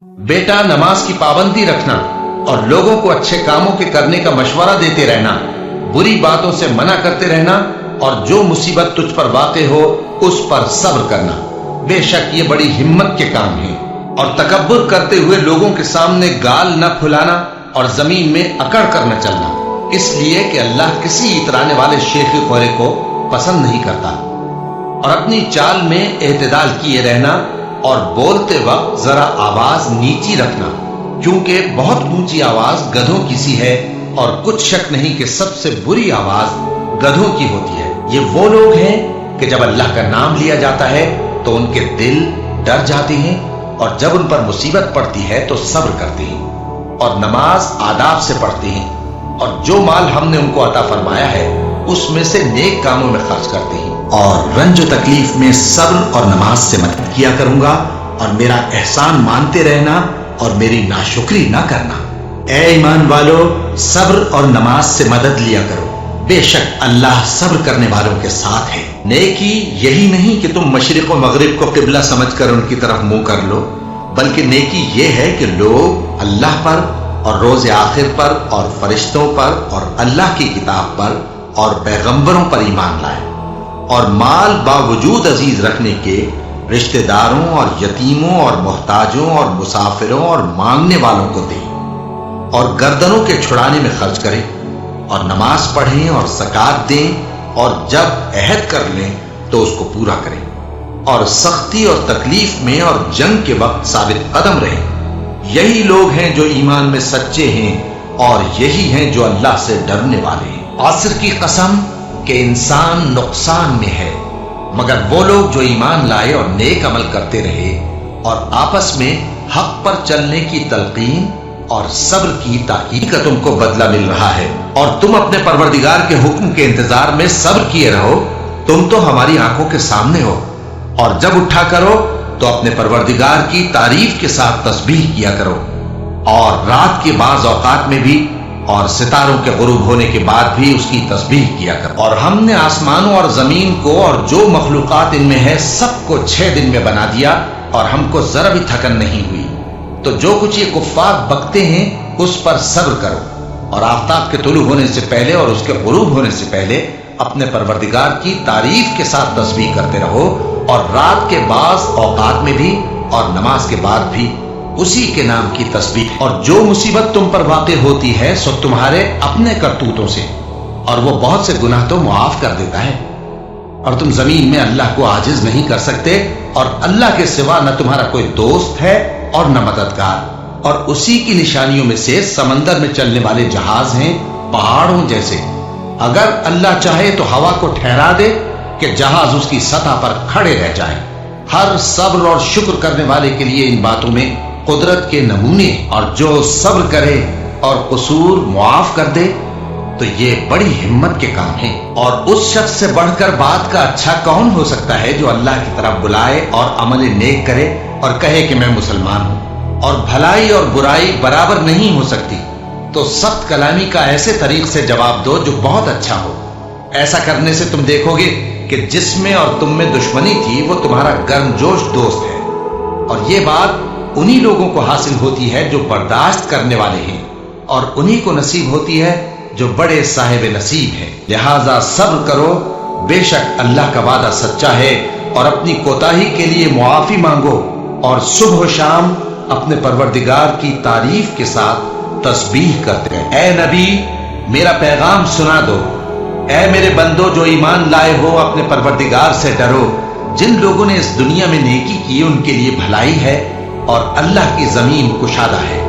बेटा, नमाज की पाबंदी रखना और लोगों को अच्छे कामों के करने का मशवरा देते रहना, बुरी बातों से मना करते रहना और जो मुसीबत तुझ पर वाक़े हो उस पर सब्र करना। बेशक ये बड़ी हिम्मत के काम हैं। और तकब्बुर करते हुए लोगों के सामने गाल न फुलाना और जमीन में अकड़ कर न चलना, इसलिए कि अल्लाह किसी इतराने वाले शेख खोरे को पसंद नहीं करता। और अपनी चाल में एतदाल किए रहना और बोलते वक्त जरा आवाज नीची रखना, क्योंकि बहुत ऊंची आवाज गधों की सी है और कुछ शक नहीं कि सबसे बुरी आवाज गधों की होती है। ये वो लोग हैं कि जब अल्लाह का नाम लिया जाता है तो उनके दिल डर जाते हैं और जब उन पर मुसीबत पड़ती है तो सब्र करते हैं और नमाज आदाब से पढ़ते हैं और जो माल हमने उनको अता फरमाया है उसमें से नेक कामों में खर्च करते हैं। और रंज तकलीफ में सब्र और नमाज से मदद किया करूंगा और मेरा एहसान मानते रहना और मेरी नाशुक्री ना करना। ए ईमान वालो, सब्र और नमाज से मदद लिया करो, बेशक अल्लाह सब्र करने वालों के साथ है। नेकी यही नहीं कि तुम मशरिक और मगरिब को किबला समझकर उनकी तरफ मुंह कर लो, बल्कि नेकी ये है कि लोग अल्लाह पर और रोज आखिर पर और फरिश्तों पर और अल्लाह की किताब पर और पैगंबरों पर ईमान लाए और माल बावजूद अजीज रखने के रिश्तेदारों और यतीमों और मोहताजों और मुसाफिरों और मांगने वालों को दें और गर्दनों के छुड़ाने में खर्च करें और नमाज पढ़ें और ज़कात दें और जब अहद कर लें तो उसको पूरा करें और सख्ती और तकलीफ में और जंग के वक्त साबित कदम रहें। यही लोग हैं जो ईमान में सच्चे हैं और यही हैं जो अल्लाह से डरने वाले हैं। आसिर की कसम कि इंसान नुकसान में है मगर वो लोग जो ईमान लाए और नेक अमल करते रहे और आपस में हक पर चलने की तलकीन और सब्र की ताकीद का तुमको बदला मिल रहा है। और तुम अपने परवरदिगार के हुक्म के इंतजार में सब्र किए रहो। तुम तो हमारी आंखों के सामने हो और जब उठा करो तो अपने परवरदिगार की तारीफ के साथ तस्बीह किया करो और रात के बाज़ औकात में भी और सितारों के गुरूब होने के बाद भी उसकी तस्बीह किया करो। और हमने आसमानों और जमीन को और जो मखलूकात इनमें है सबको 6 दिन में बना दिया और हमको जरा भी थकन नहीं हुई। तो जो कुछ ये कुफ्फार बकते हैं उस पर सब्र करो और आफताब के तुलू होने से पहले और उसके गुरूब होने से पहले अपने परवरदिगार की तारीफ के साथ तस्बीह करते रहो और रात के बाज़ औकात में भी और नमाज के बाद भी उसी के नाम की तस्बीह। और जो मुसीबत तुम पर वाक़े होती है सो तुम्हारे अपने करतूतों से और वो बहुत से गुनाह तो मुआफ कर देता है। और तुम जमीन में अल्लाह को आजिज नहीं कर सकते और अल्लाह के सिवा न तुम्हारा कोई दोस्त है और न मददगार। और उसी की निशानियों में से समंदर में चलने वाले जहाज हैं पहाड़ों जैसे। अगर अल्लाह चाहे तो हवा को ठहरा दे कि जहाज उसकी सतह पर खड़े रह जाएं। हर सब्र और शुक्र करने वाले के लिए इन बातों में कुदरत के नमूने। और जो सब्र करे और कसूर मुआफ कर दे तो ये बड़ी हिम्मत के काम है। और उस शख्स से बढ़कर बात का अच्छा कौन हो सकता है जो अल्लाह की तरफ बुलाए और अमल नेक करे और कहे कि मैं मुसलमान हूं। और भलाई और बुराई बराबर नहीं हो सकती, तो सख्त कलामी का ऐसे तरीक से जवाब दो जो बहुत अच्छा हो। ऐसा करने से तुम देखोगे कि जिसमें और तुम में दुश्मनी थी वो तुम्हारा गर्मजोश दोस्त है। और ये बात उन्हीं लोगों को हासिल होती है जो बर्दाश्त करने वाले हैं और उन्हीं को नसीब होती है जो बड़े साहिब नसीब हैं। लिहाजा सब्र करो, बेशक अल्लाह का वादा सच्चा है। और अपनी कोताही के लिए मुआफी मांगो और सुबह शाम अपने परवरदिगार की तारीफ के साथ तस्बीह करते हैं। ए नबी, मेरा पैगाम सुना दो। ए मेरे बंदो जो ईमान लाए हो, अपने परवरदिगार से डरो। जिन लोगों ने इस दुनिया में नेकी की उनके लिए भलाई है और अल्लाह की जमीन कुशादा है।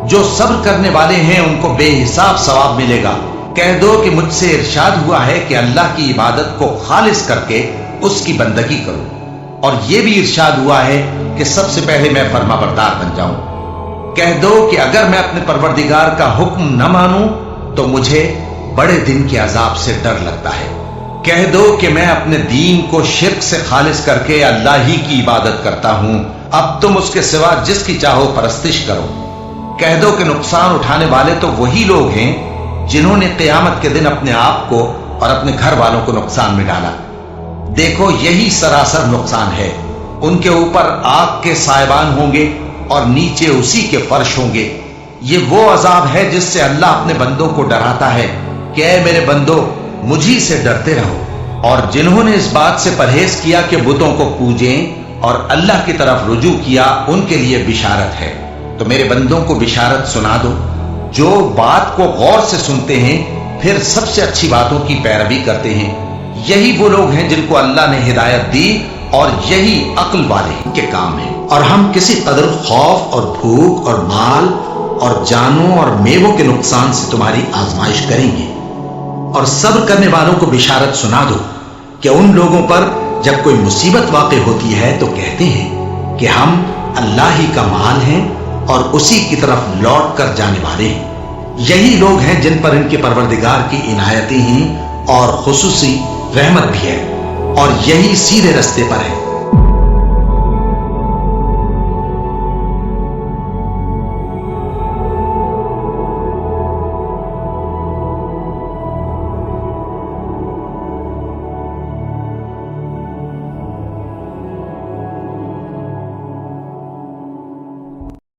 जो सब्र करने वाले हैं उनको बेहिसाब सवाब मिलेगा। कह दो कि मुझसे इरशाद हुआ है कि अल्लाह की इबादत को खालिस करके उसकी बंदगी करो और यह भी इरशाद हुआ है कि सबसे पहले मैं फरमाबरदार बन जाऊं। कह दो कि अगर मैं अपने परवरदिगार का हुक्म न मानूं तो मुझे बड़े दिन के अजाब से डर लगता है। कह दो कि मैं अपने दीन को शिर्क से खालिस करके अल्लाह ही की इबादत करता हूं। अब तुम उसके सिवा जिसकी चाहो परस्तिश करो। कह दो कि नुकसान उठाने वाले तो वही लोग हैं जिन्होंने क़यामत के दिन अपने आप को और अपने घर वालों को नुकसान में डाला। देखो यही सरासर नुकसान है। उनके ऊपर आग के सायबान होंगे और नीचे उसी के फर्श होंगे। ये वो अजाब है जिससे अल्लाह अपने बंदों को डराता है कि ऐ मेरे बंदो, मुझी से डरते रहो। और जिन्होंने इस बात से परहेज किया कि बुतों को पूजें और अल्लाह की तरफ रुजू किया, उनके लिए बिशारत है। तो मेरे बंदों को बिशारत सुना दो, जो बात को गौर से सुनते हैं फिर सबसे अच्छी बातों की पैरवी करते हैं। यही वो लोग हैं जिनको अल्लाह ने हिदायत दी और यही अक्ल वाले के काम है। और हम किसी कदर खौफ और भूख और माल और जानों और मेवों के नुकसान से तुम्हारी आजमाइश करेंगे। और सब्र करने वालों को बिशारत सुना दो कि उन लोगों पर जब कोई मुसीबत वाक़ होती है तो कहते हैं कि हम अल्लाह ही का माल हैं और उसी की तरफ लौट कर जाने वाले हैं। यही लोग हैं जिन पर इनके परवरदिगार की इनायतें हैं और खुसूसी रहमत भी है, और यही सीधे रास्ते पर है।